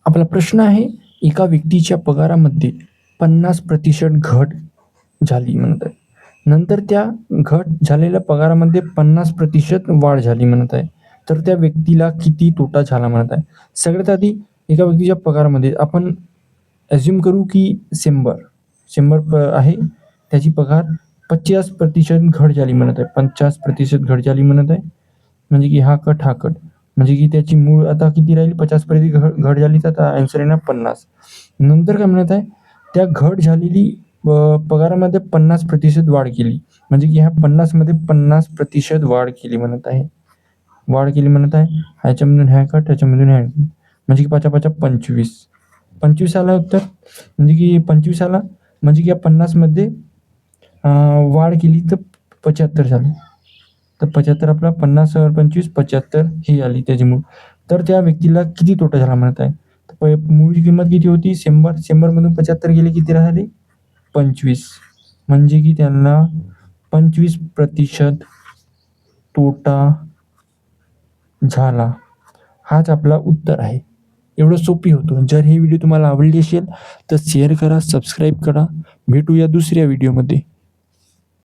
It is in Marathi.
आपला प्रश्न आहे, एका व्यक्तीच्या पगारामध्ये 50% घट झाली म्हणत आहे. नंतर त्या घट झालेल्या पगारामध्ये 50% वाढ झाली म्हणत आहे. तर त्या व्यक्तीला किती तोटा झाला म्हणत आहे. सगळ्यात आधी एका व्यक्तीच्या पगारामध्ये आपण अझ्युम करू की 100 आहे. त्याची पगार 50% घट झाली म्हणत आहे. 50% घट झाली म्हणत आहे. म्हणजे की हा कट. म्हणजे की त्याची मूळ आता किती राहील, 50% घट झाली, तर आता आन्सर येणार 50. नंतर काय म्हणत आहे, त्या घट झालेली पगारामध्ये 50% वाढ केली. म्हणजे की ह्या 50मध्ये 50% वाढ केली म्हणत आहे. ह्याच्यामधून ह्या कट, ह्याच्यामधून ह्या, म्हणजे की 5 25. 25 आला उत्तर. म्हणजे की 25 आला, म्हणजे की या 50मध्ये वाढ केली तर 75 झाली. तर 75 आपला 50 25 75 ही आली त्याची मूळ. तर त्या व्यक्तीला किती तोटा झाला म्हणत आहे. तर मूळची किंमत किती होती, 100 मधून 75 गेले, किती राहिले 25. म्हणजे की त्यांना 25% तोटा झाला. हाच आपला उत्तर आहे. एवढं सोपी होतो. जर ही व्हिडिओ तुम्हाला आवडली असेल तर शेअर करा, सबस्क्राईब करा. भेटूया दुसऱ्या व्हिडिओमध्ये.